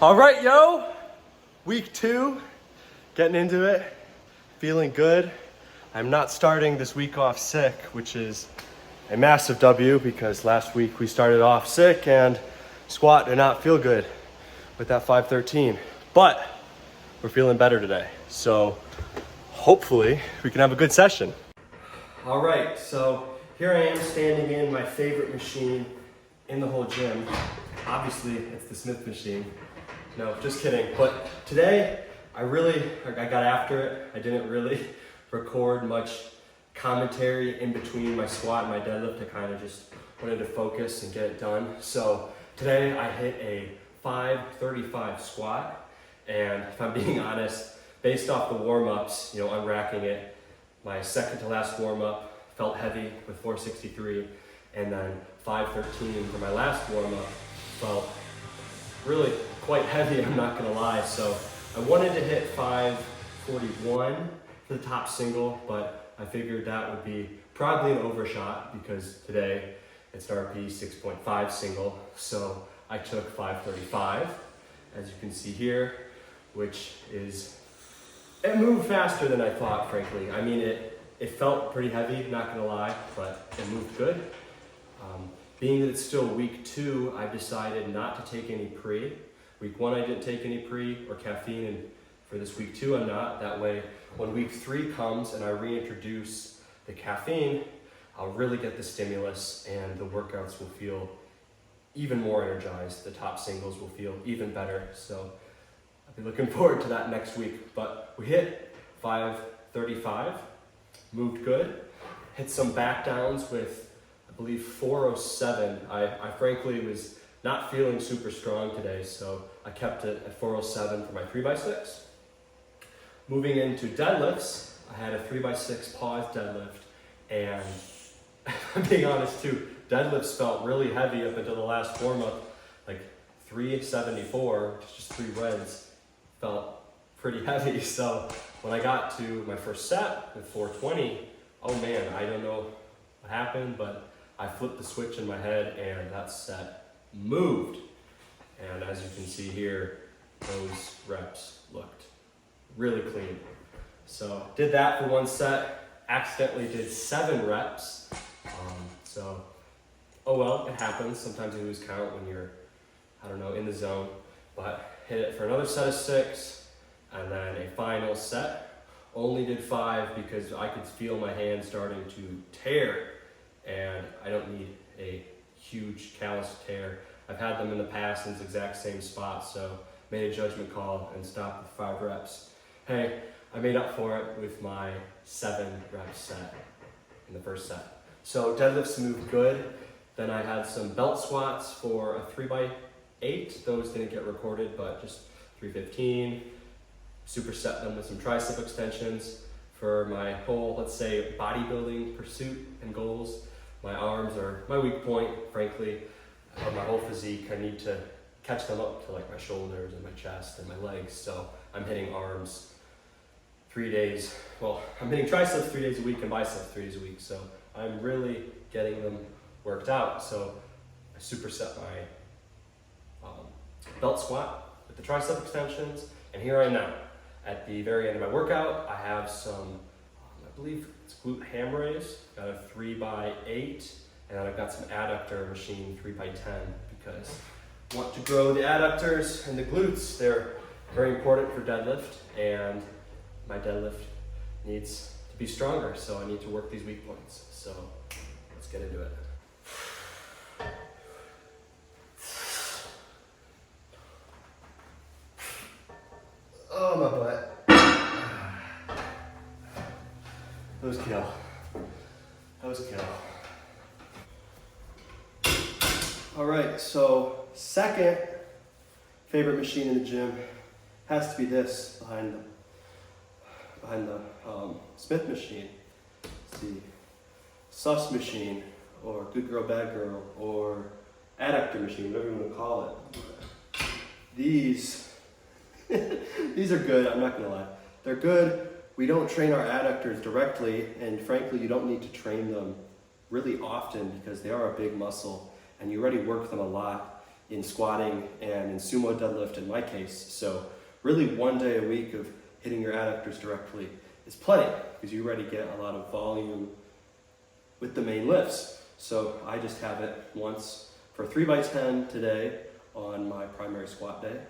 All right, yo, week 2, getting into it, feeling good. I'm not starting this week off sick, which is a massive W because last week we started off sick and squat did not feel good with that 513, but we're feeling better today. So hopefully we can have a good session. All right, so here I am standing in my favorite machine in the whole gym. Obviously it's the Smith machine. No, just kidding. But today, I got after it. I didn't really record much commentary in between my squat and my deadlift. I kind of just wanted to focus and get it done. So today I hit a 535 squat. And if I'm being honest, based off the warm-ups, unracking it, my second to last warm-up felt heavy with 463. And then 513 for my last warm-up felt really quite heavy, I'm not gonna lie. So I wanted to hit 541 for the top single, but I figured that would be probably an overshot because today it's an RP 6.5 single. So I took 535, as you can see here, which it moved faster than I thought, frankly. I mean, it felt pretty heavy, not gonna lie, but it moved good. Being that it's still week 2, I decided not to take any pre. Week 1, I didn't take any pre or caffeine, and for this week 2, I'm not. That way, when week 3 comes and I reintroduce the caffeine, I'll really get the stimulus and the workouts will feel even more energized. The top singles will feel even better. So I'll be looking forward to that next week. But we hit 535, moved good, hit some back downs with I believe 407. I frankly was not feeling super strong today, so I kept it at 407 for my 3x6. Moving into deadlifts, I had a 3x6 pause deadlift, and I'm being honest too, deadlifts felt really heavy up until the last warm-up, like 374, just 3 reds, felt pretty heavy. So when I got to my first set with 420, oh man, I don't know what happened, but I flipped the switch in my head and that set moved. And as you can see here, those reps looked really clean. So did that for one set, accidentally did 7 reps. Oh well, it happens. Sometimes you lose count when you're, in the zone. But hit it for another set of 6 and then a final set. Only did 5 because I could feel my hand starting to tear. And I don't need a huge callus tear. I've had them in the past in this exact same spot, so made a judgment call and stopped with 5 reps. Hey, I made up for it with my 7 rep set in the first set. So deadlifts moved good. Then I had some belt squats for a 3x8. Those didn't get recorded, but just 315. Superset them with some tricep extensions for my whole, let's say, bodybuilding pursuit and goals. My arms are my weak point, frankly, or my whole physique. I need to catch them up to like my shoulders and my chest and my legs. So I'm hitting arms 3 days. Well, I'm hitting triceps 3 days a week and biceps 3 days a week. So I'm really getting them worked out. So I superset my belt squat with the tricep extensions. And here I am now. At the very end of my workout, I have some, I believe it's glute ham raise. Got a 3x8, and then I've got some adductor machine 3x10 because I want to grow the adductors and the glutes. They're very important for deadlift, and my deadlift needs to be stronger, so I need to work these weak points. So let's get into it. Oh, my butt. That was kill. All right, so second favorite machine in the gym has to be this behind the Smith machine. It's the sus machine, or good girl, bad girl, or adductor machine, whatever you want to call it. These are good, I'm not gonna lie. They're good. We don't train our adductors directly, and frankly, you don't need to train them really often because they are a big muscle and you already work them a lot in squatting and in sumo deadlift in my case. So really 1 day a week of hitting your adductors directly is plenty because you already get a lot of volume with the main lifts. So I just have it once for 3x10 today on my primary squat day,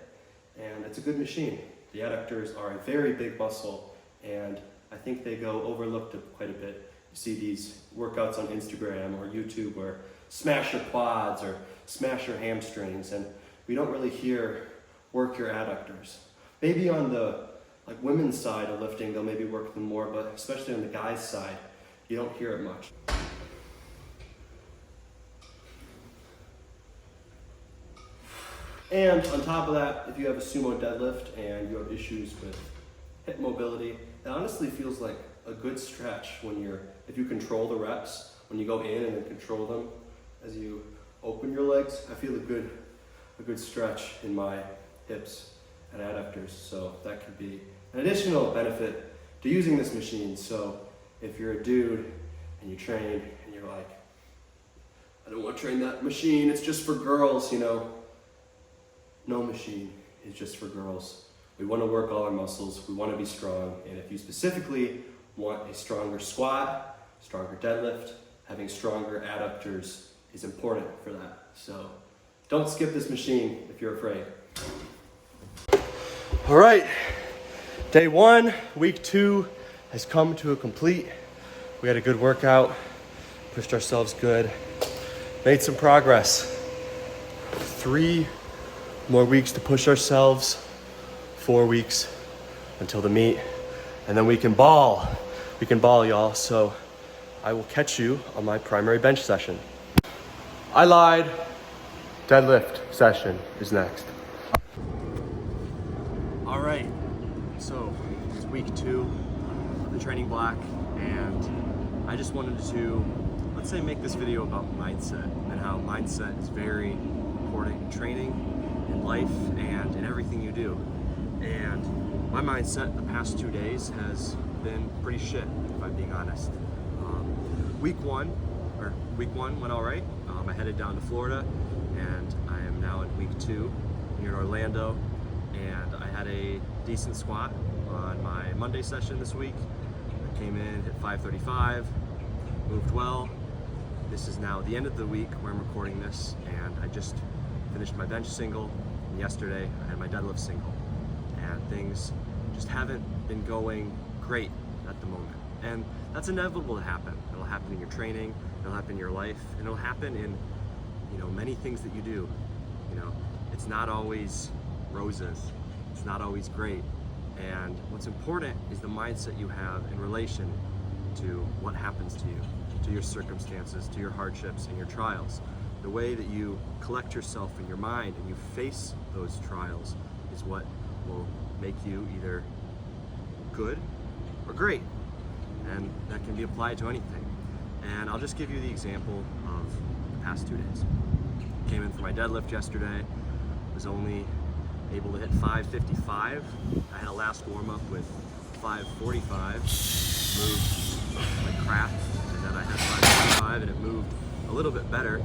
and it's a good machine. The adductors are a very big muscle, and I think they go overlooked quite a bit. You see these workouts on Instagram or YouTube where smash your quads or smash your hamstrings, and we don't really hear work your adductors. Maybe on the women's side of lifting, they'll maybe work them more, but especially on the guys' side, you don't hear it much. And on top of that, if you have a sumo deadlift and you have issues with hip mobility, it honestly feels like a good stretch if you control the reps, when you go in and then control them as you open your legs. I feel a good stretch in my hips and adductors, so that could be an additional benefit to using this machine. So if you're a dude and you train and you're like, I don't want to train that machine, it's just for girls, no machine is just for girls. We want to work all our muscles, we want to be strong, and if you specifically want a stronger squat, stronger deadlift, having stronger adductors is important for that. So don't skip this machine if you're afraid. All right, day 1, week 2 has come to a complete. We had a good workout, pushed ourselves good, made some progress. 3 more weeks to push ourselves, 4 weeks until the meet, and then we can ball. We can ball, y'all. So I will catch you on my primary bench session. I lied. Deadlift session is next. All right, so it's week 2 of the training block, and I just wanted to, let's say, make this video about mindset and how mindset is very important in training, in life, and in everything you do. And my mindset the past 2 days has been pretty shit, if I'm being honest. Week one went all right. I headed down to Florida, and I am now in week 2 here in Orlando. And I had a decent squat on my Monday session this week. I came in, hit 535, moved well. This is now the end of the week where I'm recording this, and I just finished my bench single, and yesterday I had my deadlift single. And things just haven't been going great at the moment. And that's inevitable to happen. It'll happen in your training, it'll happen in your life, and it'll happen in many things that you do. It's not always roses, it's not always great. And what's important is the mindset you have in relation to what happens to you, to your circumstances, to your hardships and your trials. The way that you collect yourself in your mind and you face those trials is what will make you either good or great. And that can be applied to anything. And I'll just give you the example of the past 2 days. Came in for my deadlift yesterday, was only able to hit 555. I had a last warm-up with 545, moved like crap, and then I had 545 and it moved a little bit better,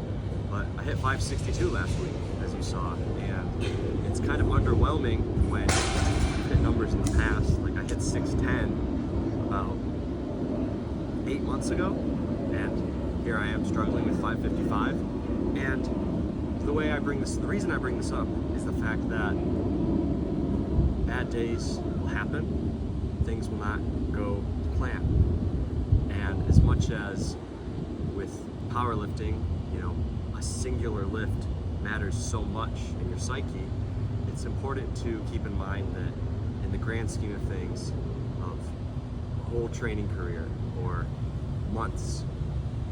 but I hit 562 last week, as you saw, and it's kind of underwhelming when you hit numbers in the past. Like I hit 610 about 8 months ago, and here I am struggling with 555. And the reason I bring this up is the fact that bad days will happen, things will not go to plan. And as much as with powerlifting, a singular lift matters so much in your psyche, it's important to keep in mind that in the grand scheme of things, of a whole training career, or months,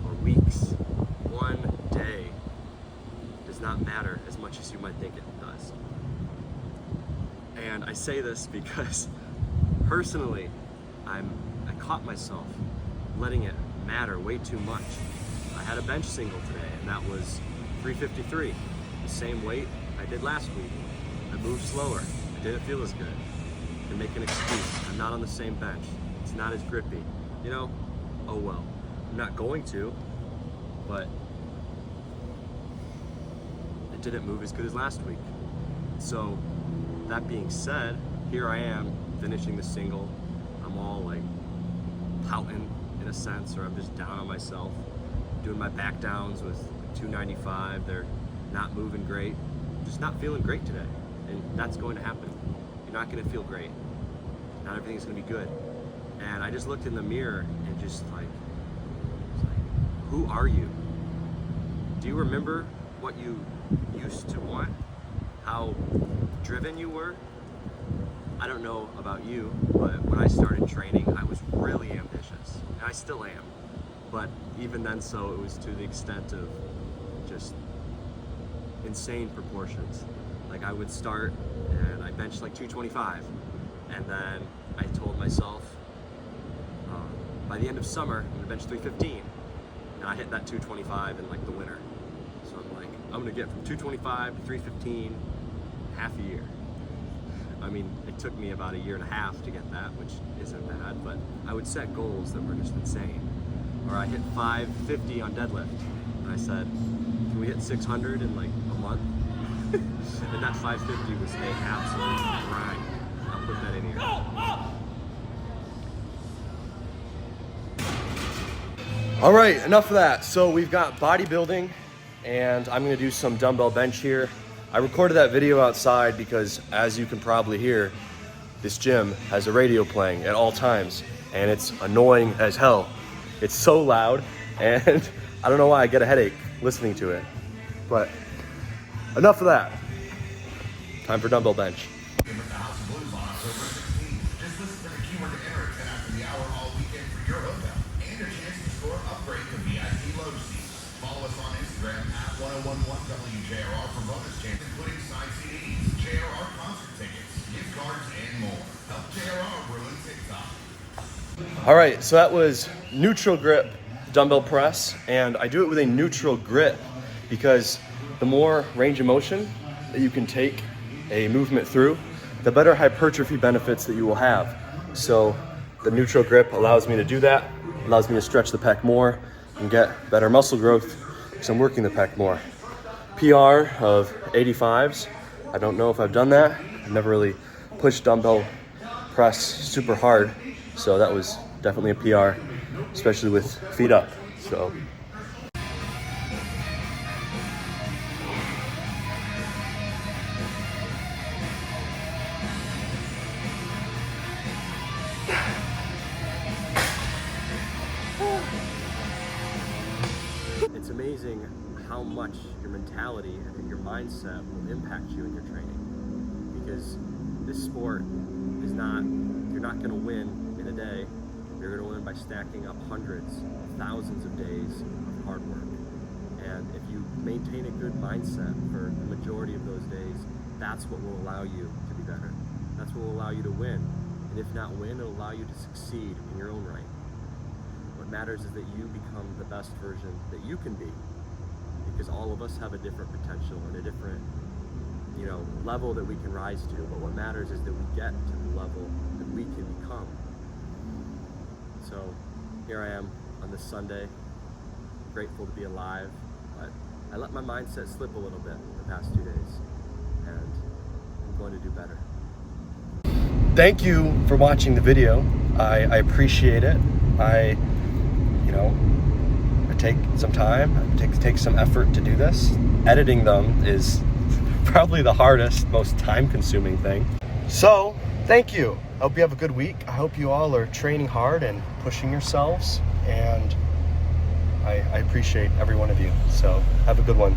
or weeks, one day does not matter as much as you might think it does. And I say this because personally, I caught myself letting it matter way too much. I had a bench single today, and that was 353, the same weight I did last week. I moved slower, I didn't feel as good. I can make an excuse, I'm not on the same bench, it's not as grippy. Oh well. I'm not going to, but it didn't move as good as last week. So that being said, here I am finishing the single. I'm all like pouting in a sense, or I'm just down on myself. Doing my back downs with 295. They're not moving great. I'm just not feeling great today. And that's going to happen. You're not going to feel great. Not everything's going to be good. And I just looked in the mirror and just like, who are you? Do you remember what you used to want? How driven you were? I don't know about you, but when I started training, I was really ambitious. And I still am. But even then, so it was to the extent of just insane proportions. Like I would start and I benched like 225. And then I told myself, by the end of summer, I'm gonna bench 315. And I hit that 225 in like the winter. So I'm like, I'm gonna get from 225 to 315 half a year. I mean, it took me about a year and a half to get that, which isn't bad, but I would set goals that were just insane. Or I hit 550 on deadlift, and I said, can we hit 600 in like a month? And that 550 was an absolute grind. I'll put that in here. All right, enough of that. So we've got bodybuilding, and I'm gonna do some dumbbell bench here. I recorded that video outside because, as you can probably hear, this gym has a radio playing at all times, and it's annoying as hell. It's so loud, and I don't know why I get a headache listening to it. But enough of that. Time for dumbbell bench. Follow us on Instagram at 1011WJRR for bonus chance, including side CDs, JRR concert tickets, gift cards, and more. Help JRR ruin TikTok. All right, so that was neutral grip dumbbell press, and I do it with a neutral grip because the more range of motion that you can take a movement through, the better hypertrophy benefits that you will have. So the neutral grip allows me to do that, allows me to stretch the pec more and get better muscle growth because I'm working the pec more. PR of 85s. I don't know if I've done that. I've never really pushed dumbbell press super hard, so that was definitely a PR, especially with feet up. So. It's amazing how much your mentality and your mindset will impact you in your training, because this sport is not, you're not going to win in a day. You're going to win by stacking up hundreds, thousands of days of hard work. And if you maintain a good mindset for the majority of those days, that's what will allow you to be better. That's what will allow you to win. And if not win, it'll allow you to succeed in your own right. What matters is that you become the best version that you can be, because all of us have a different potential and a different, level that we can rise to. But what matters is that we get to the level that we can become. So here I am on this Sunday, grateful to be alive, but I let my mindset slip a little bit the past 2 days, and I'm going to do better. Thank you for watching the video. I appreciate it. I take some time, take some effort to do this. Editing them is probably the hardest, most time-consuming thing. So, thank you. I hope you have a good week. I hope you all are training hard and pushing yourselves, and I appreciate every one of you. So, have a good one.